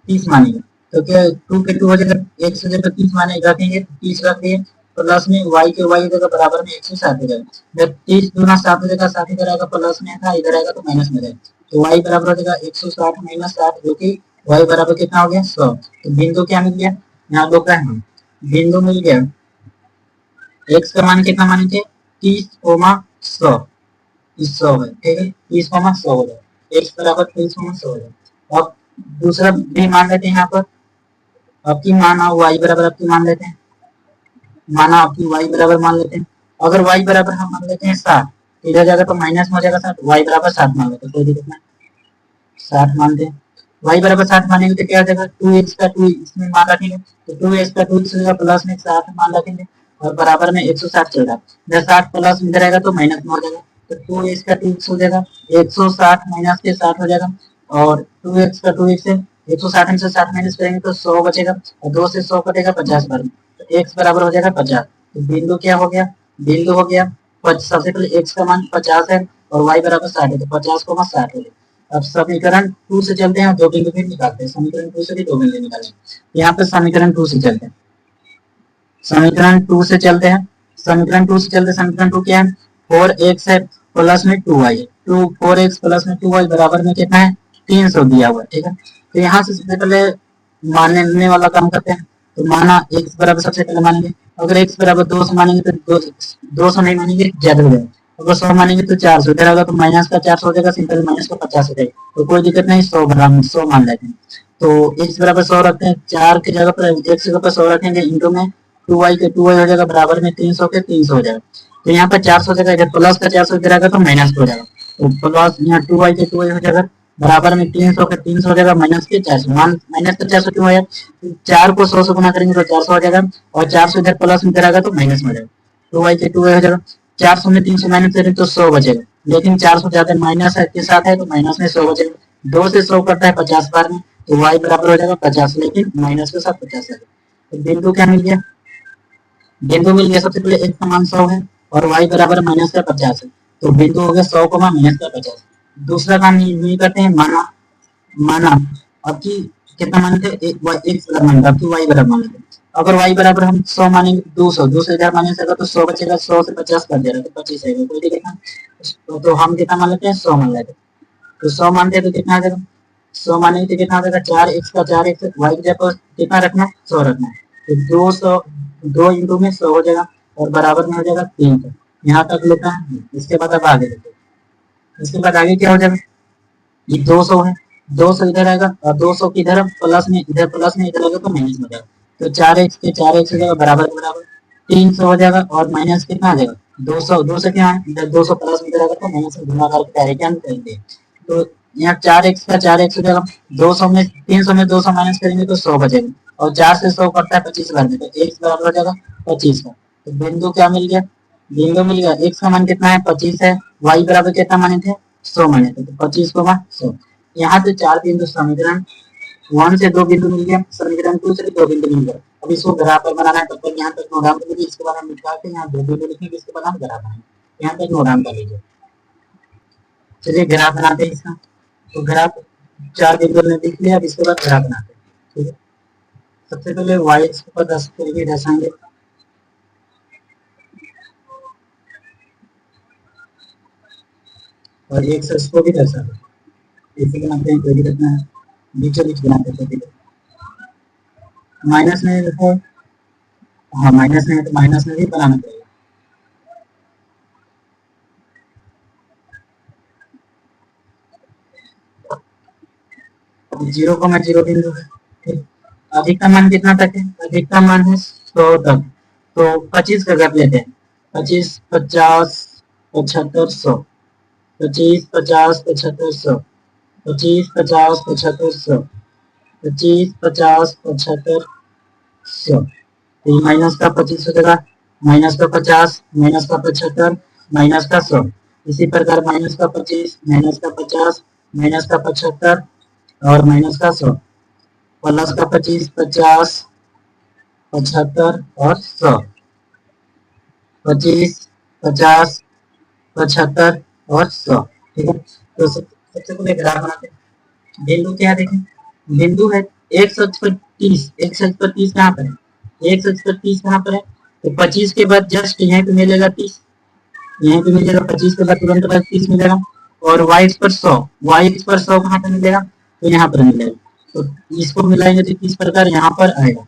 30 मानेंगे तो क्या 2 के 2 हो जाएगा, 100 जगह 30 माने रखेंगे, 30 रख दिए, प्लस में y के y जगह बराबर में 160 हो जाएगा, जब 30 गुना 7 हो जाएगा, 60 इधर आएगा प्लस में था, इधर आएगा तो माइनस में जाएगा, तो y बराबर हो जाएगा 160 माइनस 60, जो कि y बराबर कितना हो गया 100। तो बिंदु क्या मिल गया, यहाँ लोग का है बिंदु मिल गया, x का मान कितना मानेंगे 30,100, 100 है, ठीक है, 30,100 हो जाएगा, x बराबर 30,100 हो जाएगा। अब दूसरा भी मान लेते हैं, यहाँ पर आपकी माना y बराबर आपकी मान लेते हैं, माना आपकी y बराबर मान लेते हैं, अगर y बराबर हम मान लेते हैं 60, इधर जाएगा तो माइनस में हो जाएगा 60, y बराबर 60 मान लेते हैं, कोई दिक्कत नहीं, 60 मानते हैं, y बराबर 60 मानेंगे तो क्या हो जाएगा 2x का 2 इसमें मान रखेंगे, तो 2x का 2 हो जाएगा, प्लस में 60 मान रखेंगे, और बराबर में 160 चल रहा है, इधर 60 प्लस में इधर आएगा तो माइनस में हो जाएगा, तो 2x का 2x हो जाएगा 160 माइनस के 60 हो जाएगा, और 2x का 2x है 160 में से 60 माइनस करेंगे तो 100 बचेगा, और 2 से 100 कटेगा 50 बार, तो x बराबर हो जाएगा 50। तो बिंदु क्या हो गया, बिंदु हो गया, सबसे पहले x का मान 50 है और y बराबर 60 है, तो 50 को 60 हो गया। अब समीकरण 2 से चलते हैं, दो बिंदु फिर निकालते हैं, समीकरण 2 से भी दो बिंदु निकालेंगे, यहाँ पे समीकरण 2 से चलते हैं, समीकरण 2 से चलते हैं, समीकरण 2 से चलते, समीकरण 2 क्या है, 4x है प्लस में 2y है, 4x प्लस में 2y बराबर में कितना है, 300 दिया हुआ है, ठीक है। तो यहाँ से सबसे पहले मानने वाला काम करते हैं। तो माना x बराबर, सबसे पहले मानेंगे, अगर x बराबर 200 मानेंगे तो 200 नहीं मानेंगे, ज्यादा हो जाएगा। अगर 100 मानेंगे तो 400 इधर आएगा, तो माइनस का 400 हो जाएगा, सिंपल माइनस का 50 हो जाएगा, तो कोई दिक्कत नहीं, 100 बराबर 100 मान लेते हैं। तो x बराबर 100 रखते हैं, 4 की जगह पर x की जगह पर 100 रखेंगे, इंटू में 2y के 2y हो जाएगा, बराबर में 300 के 300 हो जाएगा। तो यहाँ पर 400 जगह इधर प्लस का 400 इधर आएगा, तो माइनस हो जाएगा, तो प्लस यहाँ 2y के 2y हो जाएगा, बराबर में 300 के 300 हो जाएगा, माइनस के 400, माइनस का 400 क्यों आया, 4 को 100 से गुना करेंगे तो 400 हो जाएगा, और 400 इधर प्लस में इधर आएगा तो माइनस में हो जाएगा, 2y के 2y हो जाएगा। 400 में 300 माइनस करें तो 100 बचेगा, लेकिन 400 ज्यादा माइनस है के साथ है, तो माइनस में 100 बचेगा। 2 से 100 करता है 50 बार में, तो y बराबर हो जाएगा 50, लेकिन माइनस के साथ 50 है। तो बिंदु क्या मिल गया, बिंदु मिल गया, सबसे पहले x का मान 100 है और y बराबर माइनस का 50 है, तो बिंदु हो गया 100 माइनस का 50। दूसरा काम ये करते हैं, माना माना अब की कितना मानते हैं, x बराबर मानते हैं, अब की y बराबर मानते हैं। अगर y बराबर हम 100 मानेंगे, 200 200 इधर माइनस होगा तो 100 बचेगा, 100 से 50 कर देगा तो 25 आएगा, कोई दिक्कत नहीं। तो हम कितना मान लेते हैं, 100 मान लेते हैं। तो 100 मानते हैं तो कितना आ जाएगा, 100 मानेंगे तो कितना आ जाएगा, 4x का 4x, y की जगह कितना रखना है, 100 रखना है, तो 200 2 इंटू में 100 हो जाएगा, और बराबर में हो जाएगा 300। यहाँ तक लेता है, इसके बाद अब आगे लेते हैं। इसके बाद आगे क्या हो जाएगा, ये 200 है, 200 इधर आएगा, और 200 की इधर प्लस में इधर आएगा तो माइनस में जाएगा, तो 4x के 4x हो जाएगा, बराबर बराबर 300 हो जाएगा, और माइनस कितना आ जाएगा, 200 200 क्या है, इधर 200 प्लस में इधर आएगा तो माइनस में गुणा करके डायरेक्ट आंसर करेंगे। तो यहाँ 4x का 4x हो जाएगा, 200 में 300 में 200 माइनस करेंगे तो 100 बचेगा, और 4 से 100 करता है 25 बार में, तो x बराबर हो जाएगा 25 का। तो बिंदु क्या मिल गया, बिंदु मिल गया, x का मान कितना है, 25 है, y बराबर कितना माने थे, 100 माने थे, तो 25 को 100। यहाँ से 4 बिंदु, समीकरण 1 से 2 बिंदु मिल गया, समीकरण 2 से 2 बिंदु मिल गया। अब इसको ग्राफ पर बनाना है, तब तक यहाँ तक नोट डाउन कर लीजिए, इसके बाद हम निकाल के यहाँ 2 बिंदु लिखेंगे, इसके बाद हम ग्राफ बनाएंगे, यहाँ तक नोट डाउन कर लीजिए। चलिए ग्राफ बनाते हैं इसका। तो ग्राफ 4 बिंदु ने लिख लिया, अब इसके बाद ग्राफ बनाते हैं, ठीक है। सबसे पहले y के ऊपर 10 तरीके दर्शाएंगे, और एक से इसको भी दर्शाएंगे, इसे बनाते हैं, कोई दिक्कत नहीं है, बीचों बीच बनाते हैं, कोई दिक्कत माइनस में देखो, हाँ माइनस में है तो माइनस में भी बनाना पड़ेगा। जीरो को मैं 0 बिंदु है, ठीक। अधिकतम मान कितना तक है, अधिकतम मान है 100 तक, तो 25 का कर लेते हैं, 25 50 75 100, 25 50 75 100, 25 50 75 100, 25 50 75 100, माइनस का 25 हो जाएगा, माइनस का 50, माइनस का 75, माइनस का 100। इसी प्रकार माइनस का 25, माइनस का 50, माइनस का 75 और माइनस का 100, प्लस का 25 50 75 और 100, 25 50 75 और 100, ठीक है। तो सबसे पहले ग्राफ बनाते हैं। बिंदु क्या देखें, बिंदु है एक अक्ष पर 30, एक अक्ष पर 30 कहाँ पर है, एक अक्ष पर 30 कहाँ पर है, तो 25 के बाद जस्ट यहीं पे मिलेगा 30, यहीं पे मिलेगा 25 के बाद तुरंत बाद 30 मिलेगा, और y पर 100, y पर 100 कहाँ पर मिलेगा, तो यहाँ पर मिलेगा, तो इसको मिलाएंगे तो किस प्रकार यहाँ पर आएगा,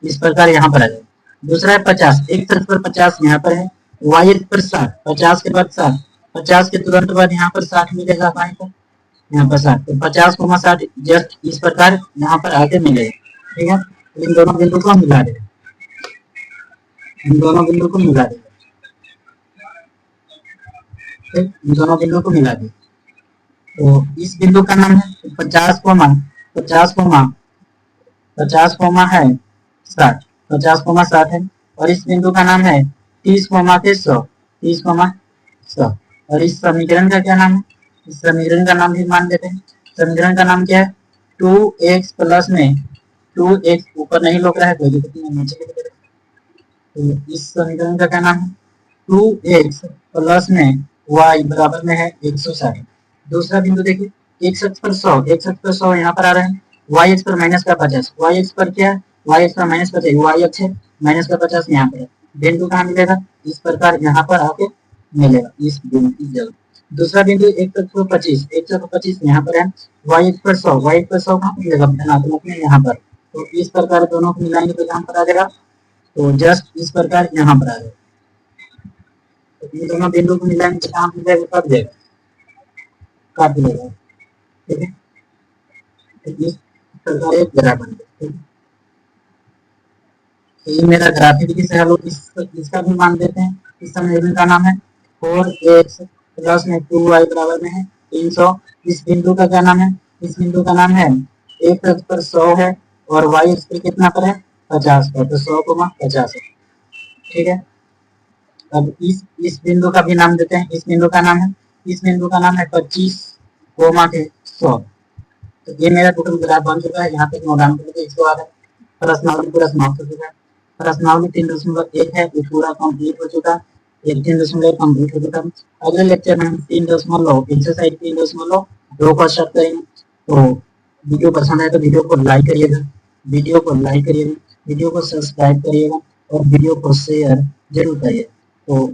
इस प्रकार यहाँ पर आएगा। दूसरा है 50, एक अक्ष पर 50 यहाँ पर है, y पर 60, 50 के बाद 60, 50 के तुरंत बाद यहाँ पर 60 मिलेगा, बाएं पर यहाँ पर 60, तो 50 को 60 जस्ट इस प्रकार यहाँ पर आगे मिलेगा, ठीक है। तो इन दोनों बिंदु को मिला देगा, इन दोनों बिंदु को मिला देगा, इन दोनों बिंदु को मिला देगा। तो इस बिंदु का नाम है 50 कोमा 50 कोमा 50 कोमा है 60, 50 कोमा 60 है, और इस बिंदु का नाम है 30 कोमा के 100, 30 कोमा 100। और इस समीकरण का क्या नाम है, इस समीकरण का नाम भी मान देते हैं। समीकरण का नाम क्या है, 2x प्लस में 2x, ऊपर नहीं लोग रहा है कोई दिक्कत नहीं, नीचे लिख देते। तो इस समीकरण का क्या नाम है, 2x प्लस में y बराबर में है 160। दूसरा बिंदु देखिए, x अक्ष पर 100, x अक्ष पर 100 यहाँ पर आ रहा है, y अक्ष पर माइनस का 50, y अक्ष पर क्या है, y अक्ष पर माइनस 50, y अक्ष है माइनस का 50 यहाँ पर है। बिंदु कहाँ मिलेगा, इस प्रकार यहाँ पर आके मिलेगा इस बिंदु की जगह। दूसरा बिंदु 125 यहाँ पर है, y पर 100 कहाँ पर मिलेगा धनात्मक में यहाँ पर, तो इस प्रकार दोनों को मिलाएंगे तो यहाँ पर आ जाएगा, तो जस्ट इस प्रकार यहाँ पर आ जाएगा। तो इन दोनों बिंदु को मिलाएंगे तो कहाँ मिलेगा, कट जाएगा, काट देगा, ठीक है। तो इस प्रकार एक ग्राफ बन गया। तो ये मेरा ग्राफ है, किसी हम लोग इसका भी मान देते हैं। इस समीकरण का नाम है 4x प्लस में 2y बराबर में है 300। इस बिंदु का क्या नाम है, इस बिंदु का नाम है एक पर 100 है और y इस पर कितना पर है 50 पर, तो 100,50 है, ठीक है। अब इस बिंदु का भी नाम देते हैं। इस बिंदु का नाम है 25,100। तो ये मेरा टोटल ग्राफ बन चुका है। यहाँ पे नोट डाउन करके इसको आ रहा है, प्रश्नावली पूरा समाप्त हो चुका है। प्रश्नावली 3.1 है, ये पूरा कंप्लीट हो चुका है, ये 3.1 कंप्लीट हो चुका है। अगले लेक्चर में हम 3.2 एक्सरसाइज 3.2 को स्टार्ट करेंगे। तो वीडियो पसंद आए तो वीडियो को लाइक करिएगा, वीडियो को सब्सक्राइब करिएगा और वीडियो को शेयर जरूर करिए। तो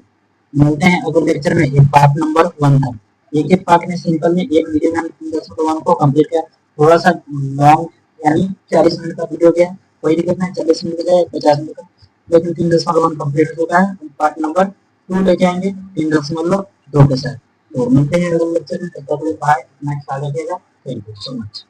मिलते हैं अगले लेक्चर में। ये पार्ट नंबर 1 था। एक पार्ट में सिंपल में एक वीडियो में हम 3.1 को कंप्लीट किया। थोड़ा सा लॉन्ग यानी 40 मिनट का वीडियो गया, कोई दिक्कत नहीं, 40 मिनट का 50 मिनट का, लेकिन 3.1 कंप्लीट हो चुका है। पार्ट नंबर 2 लेके आएंगे 3.2 के साथ। तो मिलते हैं अगले लेक्चर में, तब तक बाय, अपना ख्याल रखिएगा। Thank you so much.